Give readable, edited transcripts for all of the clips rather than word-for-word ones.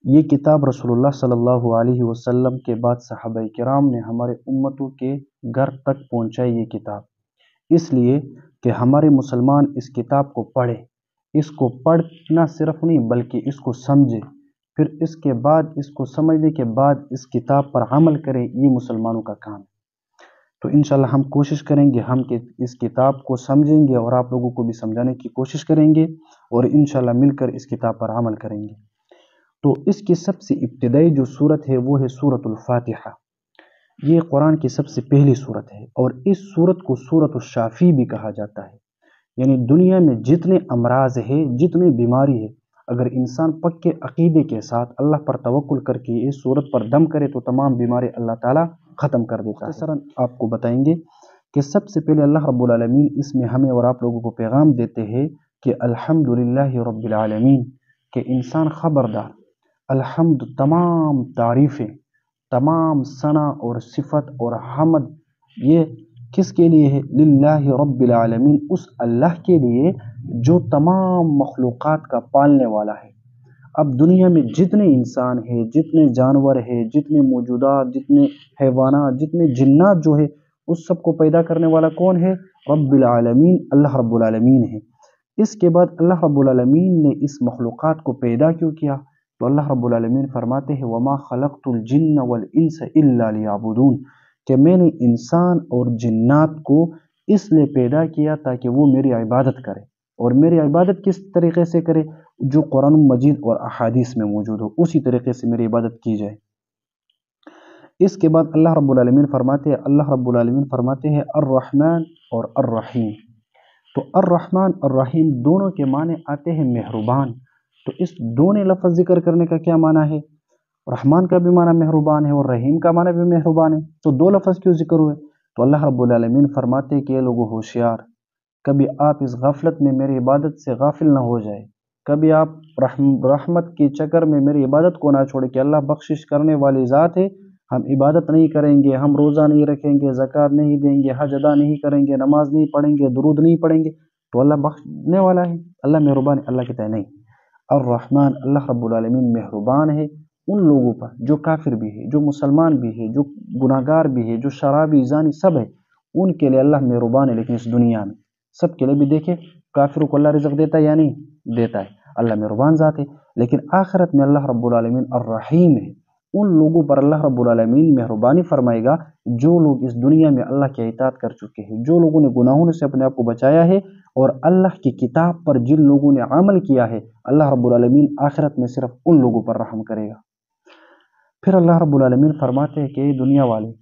یہ کتاب رسول اللہ صلی اللہ علیہ وسلم کے بعد صحابہ کرام نے ہمارے امتوں کے گھر تک پہنچائی یہ کتاب، اس لیے کہ ہمارے مسلمان اس کتاب کو پڑھے، اس کو پڑھنا صرف نہیں بلکہ اس کو سمجھے، پھر اس کے بعد اس کو سمجھنے کے بعد اس کتاب پر عمل کرے، یہ مسلمانوں کا کام ہے۔ تو انشاءاللہ ہم کوشش کریں گے ہم کہ اس کتاب کو سمجھیں گے اور آپ لوگوں کو بھی سمجھانے کی کوشش کریں گے، اور انشاءاللہ مل کر اس کتاب پر عمل کریں گے۔ تو اس کی سب سے ابتدائی جو صورت ہے وہ ہے سورۃ الفاتحہ۔ یہ قرآن کی سب سے پہلی صورت ہے، اور اس صورت کو سورۃ الشافی بھی کہا جاتا ہے۔ یعنی دنیا میں جتنے امراض ہے، جتنے بیماری ہے، اگر انسان پکے عقیدے کے ساتھ اللہ پر توکل کر کے اس صورت پر دم کرے تو تمام بیماری اللہ تعالیٰ ختم کر دیتا ہے۔ مختصراً آپ کو بتائیں گے کہ سب سے پہلے اللہ رب العالمین اس میں ہمیں اور آپ لوگوں کو پیغام دیتے ہیں کہ الحمدللہ رب العالمین، کہ انسان خبردار، الحمد تمام تعریفیں، تمام ثنا اور صفت اور حمد یہ کس کے لیے ہے؟ للہ رب العالمین، اس اللہ کے لیے جو تمام مخلوقات کا پالنے والا ہے۔ اب دنیا میں جتنے انسان ہیں، جتنے جانور ہیں، جتنے موجودات، جتنے حیوانات، جتنے جنات جو ہے، اس سب کو پیدا کرنے والا کون ہے؟ رب العالمین، اللہ رب العالمین ہے۔ اس کے بعد اللہ رب العالمین نے اس مخلوقات کو پیدا کیوں کیا؟ تو اللہ رب العالمین فرماتے ہیں وَمَا خَلَقْتُ الْجِنَّ وَالْإِنسَ إِلَّا لِيَعْبُدُونَ، کہ میں نے انسان اور جنات کو اس لیے پیدا کیا تاکہ وہ میری عبادت کرے، اور میری عبادت کس طریقے سے کرے؟ جو قرآن مجید اور احادیث میں موجود ہو اسی طریقے سے میری عبادت کی جائے۔ اس کے بعد اللہ رب العالمین فرماتے ہیں الرحمن اور الرحیم۔ تو الرحمن الرحیم دونوں کے معنی آتے ہیں مہربان۔ تو اس دونوں لفظ ذکر کرنے کا کیا معنی ہے؟ رحمان کا بھی معنی مہربان ہے اور رحیم کا معنی بھی مہربان ہے، تو دو لفظ کیوں ذکر ہوئے؟ تو اللہ رب العالمین فرماتے کہ یہ لوگوں ہوشیار، کبھی آپ اس غفلت میں میری عبادت سے غافل نہ ہو جائے، کبھی آپ رحمت کے چکر میں میری عبادت کو نہ چھوڑے کہ اللہ بخشش کرنے والی ذات ہے، ہم عبادت نہیں کریں گے، ہم روزہ نہیں رکھیں گے، زکوٰۃ نہیں دیں گے، حج ادا نہیں کریں گے، نماز نہیں پڑھیں گے، درود نہیں پڑھیں گے، تو اللہ بخشنے والا ہے، اللہ مہربان ہے۔ اللہ کہتا ہے نہیں، الرحمن، اللہ رب العالمین مہربان ہے ان لوگوں پر جو کافر بھی ہے، جو مسلمان بھی ہے، جو گناہگار بھی ہے، جو شرابی زانی سب ہے، ان کے لیے اللہ مہربان ہے۔ لیکن اس دنیا میں سب کے لیے بھی دیکھیں، کافروں کو اللہ رزق دیتا ہے یا نہیں دیتا ہے، اللہ مہربان ذات ہے، لیکن آخرت میں اللہ رب العالمین الرحیم ہے، ان لوگوں پر اللہ رب العالمین مہربانی فرمائے گا جو لوگ اس دنیا میں اللہ کی اطاعت کر چکے ہیں، جو لوگوں نے گناہوں سے اپنے آپ کو بچایا ہے، اور اللہ کی کتاب پر جن لوگوں نے عمل کیا ہے، اللہ رب العالمین آخرت میں صرف ان لوگوں پر رحم کرے گا۔ پھر اللہ رب العالمین فرماتے ہیں کہ اے دنیا والے،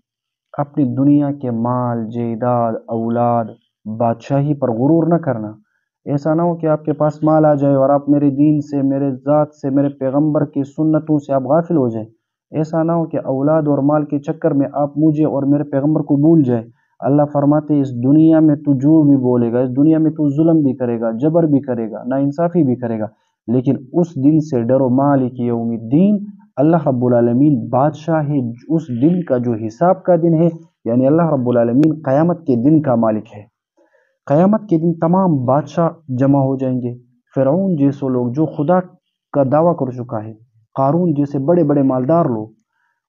اپنی دنیا کے مال، جائیداد، اولاد، بادشاہی پر غرور نہ کرنا۔ ایسا نہ ہو کہ آپ کے پاس مال آ جائے اور آپ میرے دین سے، میرے ذات سے، میرے پیغمبر کی سنتوں سے آپ غافل ہو جائے۔ ایسا نہ ہو کہ اولاد اور مال کے چکر میں آپ مجھے اور میرے پیغمبر کو بھول جائے۔ اللہ فرماتے اس دنیا میں تو جو بھی بولے گا، اس دنیا میں تو ظلم بھی کرے گا، جبر بھی کرے گا، ناانصافی بھی کرے گا، لیکن اس دن سے ڈرو، مالک یوم الدین، اللہ رب العالمین بادشاہ ہے، اس دن کا جو حساب کا دن ہے، یعنی اللہ رب العالمین قیامت کے دن کا مالک ہے۔ قیامت کے دن تمام بادشاہ جمع ہو جائیں گے، فرعون جیسے لوگ جو خدا کا دعویٰ کر چکا ہے، قارون جیسے بڑے بڑے مالدار لوگ،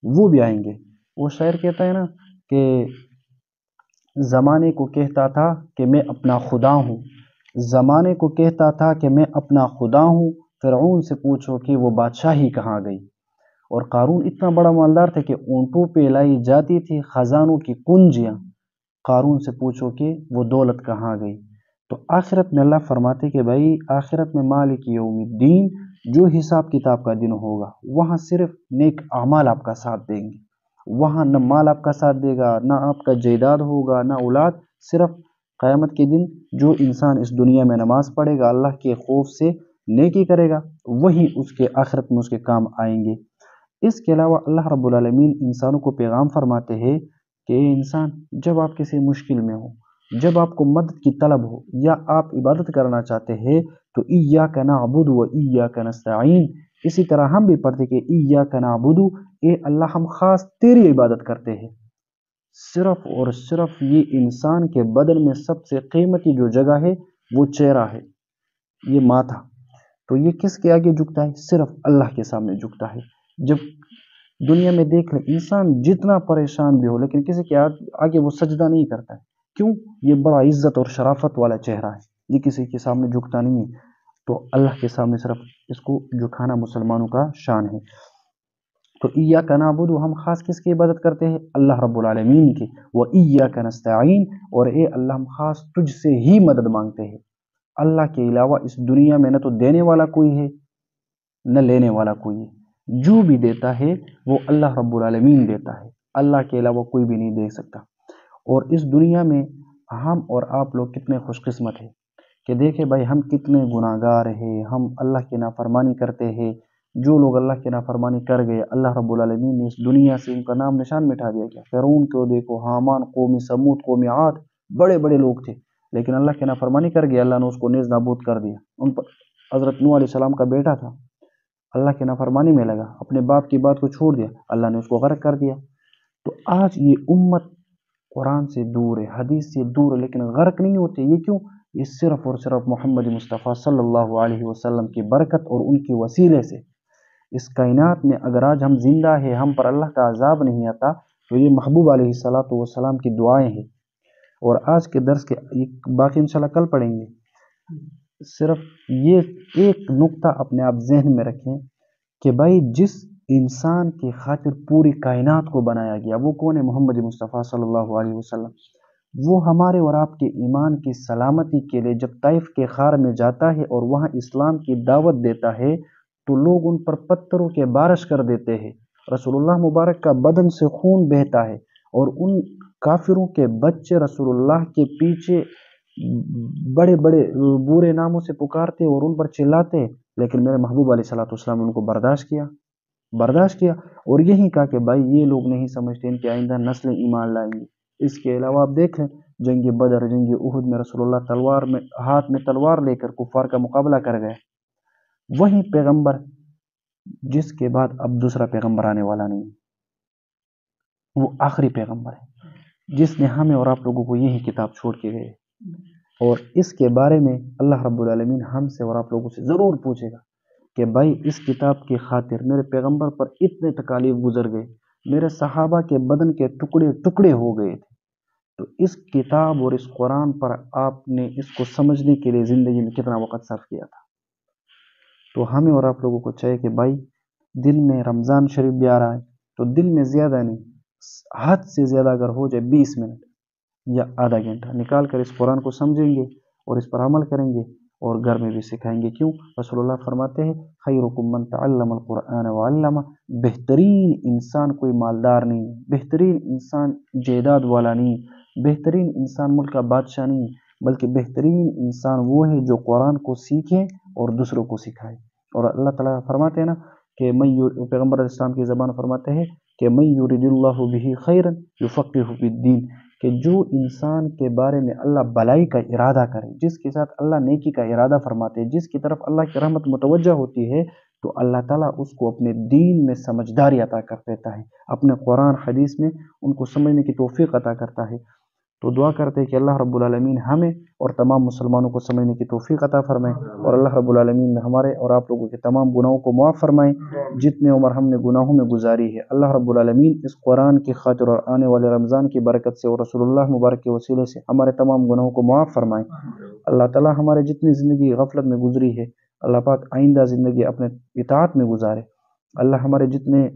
وہ بھی آئیں گے۔ وہ شاعر کہتا ہے نا کہ زمانے کو کہتا تھا کہ میں اپنا خدا ہوں، زمانے کو کہتا تھا کہ میں اپنا خدا ہوں، فرعون سے پوچھو کہ وہ بادشاہی کہاں گئی۔ اور قارون اتنا بڑا مالدار تھا کہ اونٹوں پہ لائی جاتی تھی خزانوں کی کنجیاں، قارون سے پوچھو کہ وہ دولت کہاں گئی۔ تو آخرت میں اللہ فرماتے کہ بھائی آخرت میں مالک یوم الدین، جو حساب کتاب کا دن ہوگا، وہاں صرف نیک اعمال آپ کا ساتھ دیں گے، وہاں نہ مال آپ کا ساتھ دے گا، نہ آپ کا جائیداد ہوگا، نہ اولاد، صرف قیامت کے دن جو انسان اس دنیا میں نماز پڑھے گا، اللہ کے خوف سے نیکی کرے گا، وہی اس کے آخرت میں اس کے کام آئیں گے۔ اس کے علاوہ اللہ رب العالمین انسانوں کو پیغام فرماتے ہیں کہ اے انسان، جب آپ کسی مشکل میں ہو، جب آپ کو مدد کی طلب ہو، یا آپ عبادت کرنا چاہتے ہیں، تو ایاک نعبد و ایاک نستعین، اسی طرح ہم بھی پڑھتے کہ ایاک نعبد، اے اللہ ہم خاص تیری عبادت کرتے ہیں۔ صرف اور صرف یہ انسان کے بدن میں سب سے قیمتی جو جگہ ہے وہ چہرہ ہے، یہ ماتھا، تو یہ کس کے آگے جھکتا ہے؟ صرف اللہ کے سامنے جھکتا ہے۔ جب دنیا میں دیکھ لیں انسان جتنا پریشان بھی ہو لیکن کسی کے آگے وہ سجدہ نہیں کرتا ہے، کیوں؟ یہ بڑا عزت اور شرافت والا چہرہ ہے، یہ کسی کے سامنے جھکتا نہیں ہے۔ تو اللہ کے سامنے صرف اس کو جھکانا مسلمانوں کا شان ہے۔ تو ایاک نعبد، ہم خاص کس کی عبادت کرتے ہیں؟ اللہ رب العالمین کی۔ و ایاک نستعین، اور اے اللہ ہم خاص تجھ سے ہی مدد مانگتے ہیں۔ اللہ کے علاوہ اس دنیا میں نہ تو دینے والا کوئی ہے نہ لینے والا کوئی ہے، جو بھی دیتا ہے وہ اللہ رب العالمین دیتا ہے، اللہ کے علاوہ کوئی بھی نہیں دے سکتا۔ اور اس دنیا میں ہم اور آپ لوگ کتنے خوش قسمت ہیں کہ دیکھیں بھائی ہم کتنے گناہ گار ہیں، ہم اللہ کی نافرمانی کرتے ہیں۔ جو لوگ اللہ کی نافرمانی کر گئے اللہ رب العالمین نے اس دنیا سے ان کا نام نشان مٹا دیا گیا۔ فرعون کو دیکھو، حامان، قوم سمود، قوم عاد، بڑے بڑے لوگ تھے لیکن اللہ کی نافرمانی کر گیا، اللہ نے اس کو نیز نابود کر دیا۔ ان پر حضرت نوح علیہ السلام کا بیٹا تھا، اللہ کی نافرمانی میں لگا، اپنے باپ کی بات کو چھوڑ دیا، اللہ نے اس کو غرق کر دیا۔ تو آج یہ امت قرآن سے دور ہے، حدیث سے دور ہے، لیکن غرق نہیں ہوتے۔ یہ کیوں؟ یہ صرف اور صرف محمد مصطفیٰ صلی اللہ علیہ وسلم کی برکت اور ان کے وسیلے سے۔ اس کائنات میں اگر آج ہم زندہ ہیں، ہم پر اللہ کا عذاب نہیں آتا تو یہ محبوب علیہ السلام کی دعائیں ہیں۔ اور آج کے درس کے باقی انشاءاللہ کل پڑھیں گے۔ صرف یہ ایک نقطہ اپنے آپ ذہن میں رکھیں کہ بھائی جس انسان کی خاطر پوری کائنات کو بنایا گیا وہ کون ہے؟ محمد مصطفیٰ صلی اللہ علیہ وسلم۔ وہ ہمارے اور آپ کے ایمان کی سلامتی کے لیے جب طائف کے خار میں جاتا ہے اور وہاں اسلام کی دعوت دیتا ہے تو لوگ ان پر پتھروں کے بارش کر دیتے ہیں، رسول اللہ مبارک کا بدن سے خون بہتا ہے، اور ان کافروں کے بچے رسول اللہ کے پیچھے بڑے بڑے برے ناموں سے پکارتے اور ان پر چلاتے، لیکن میرے محبوب علیہ السلام نے ان کو برداشت کیا اور یہی کہا کہ بھائی یہ لوگ نہیں سمجھتے ان کے آئندہ نسلیں ایمان لائیں گی۔ اس کے علاوہ آپ دیکھ لیں جنگ بدر، جنگ احد میں رسول اللہ ہاتھ میں تلوار لے کر کفار کا مقابلہ کر گئے۔ وہی پیغمبر جس کے بعد اب دوسرا پیغمبر آنے والا نہیں، وہ آخری پیغمبر ہے جس نے ہمیں اور آپ لوگوں کو یہی کتاب چھوڑ کے گئے، اور اس کے بارے میں اللہ رب العالمین ہم سے اور آپ لوگوں سے ضرور پوچھے گا کہ بھائی اس کتاب کی خاطر میرے پیغمبر پر اتنے تکالیف گزر گئے، میرے صحابہ کے بدن کے ٹکڑے ٹکڑے ہو گئے تھے، تو اس کتاب اور اس قرآن پر آپ نے اس کو سمجھنے کے لیے زندگی میں کتنا وقت صرف کیا تھا۔ تو ہمیں اور آپ لوگوں کو چاہیے کہ بھائی دن میں رمضان شریف بھی آ رہا ہے تو دن میں زیادہ نہیں، حد سے زیادہ اگر ہو جائے 20 منٹ یا آدھا گھنٹہ نکال کر اس قرآن کو سمجھیں گے اور اس پر عمل کریں گے اور گھر میں بھی سکھائیں گے۔ کیوں؟ رسول اللہ فرماتے ہیں خیرکم من تعلم القرآن وعلمہ، بہترین انسان کوئی مالدار نہیں، بہترین انسان جائیداد والا نہیں، بہترین انسان ملک کا بادشاہ نہیں، بلکہ بہترین انسان وہ ہے جو قرآن کو سیکھے اور دوسروں کو سکھائے۔ اور اللہ تعالیٰ فرماتے ہیں نا کہ پیغمبر علیہ السلام کی زبان فرماتے ہیں کہ من یرید اللہ بہ خیرا یفقہہ فی الدین، کہ جو انسان کے بارے میں اللہ بلائی کا ارادہ کرے، جس کے ساتھ اللہ نیکی کا ارادہ فرماتے ہیں، جس کی طرف اللہ کی رحمت متوجہ ہوتی ہے، تو اللہ تعالیٰ اس کو اپنے دین میں سمجھداری عطا کر دیتا ہے، اپنے قرآن حدیث میں ان کو سمجھنے کی توفیق عطا کرتا ہے۔ تو دعا کرتے ہیں کہ اللہ رب العالمین ہمیں اور تمام مسلمانوں کو سمجھنے کی توفیق عطا فرمائے، اور اللہ رب العالمین ہمارے اور آپ لوگوں کے تمام گناہوں کو معاف فرمائے۔ جتنے عمر ہم نے گناہوں میں گزاری ہے اللہ رب العالمین اس قرآن کی خاطر اور آنے والے رمضان کی برکت سے اور رسول اللہ مبارک کے وسیلے سے ہمارے تمام گناہوں کو معاف فرمائے۔ اللہ تعالیٰ ہمارے جتنی زندگی غفلت میں گزری ہے اللہ پاک آئندہ زندگی اپنے اطاعت میں گزارے۔ اللہ ہمارے جتنے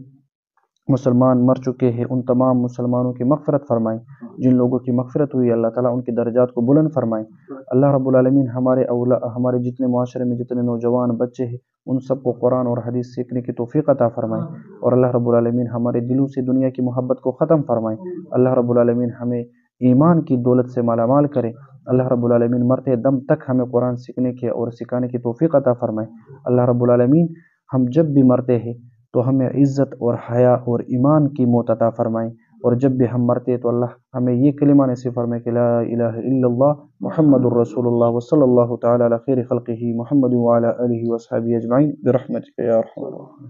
مسلمان مر چکے ہیں ان تمام مسلمانوں کی مغفرت فرمائیں، جن لوگوں کی مغفرت ہوئی اللہ تعالیٰ ان کے درجات کو بلند فرمائیں۔ اللہ رب العالمین ہمارے جتنے معاشرے میں جتنے نوجوان بچے ہیں ان سب کو قرآن اور حدیث سیکھنے کی توفیق عطا فرمائیں، اور اللہ رب العالمین ہمارے دلوں سے دنیا کی محبت کو ختم فرمائیں۔ اللہ رب العالمین ہمیں ایمان کی دولت سے مالا مال کرے۔ اللہ رب العالمین مرتے دم تک ہمیں قرآن سیکھنے کے اور سکھانے کی توفیق عطا فرمائے۔ اللہ رب العالمین ہم جب بھی مرتے ہیں تو ہمیں عزت اور حیا اور ایمان کی موت عطا فرمائیں، اور جب بھی ہم مرتے تو اللہ ہمیں یہ کلمہ نصیب فرمائے کہ لا الہ الا اللہ محمد الرسول اللہ وصلی اللہ تعالی علی خیر خلقہ محمد وعلی آلہ وصحبہ اجمعین برحمتک یا ارحم الراحمین۔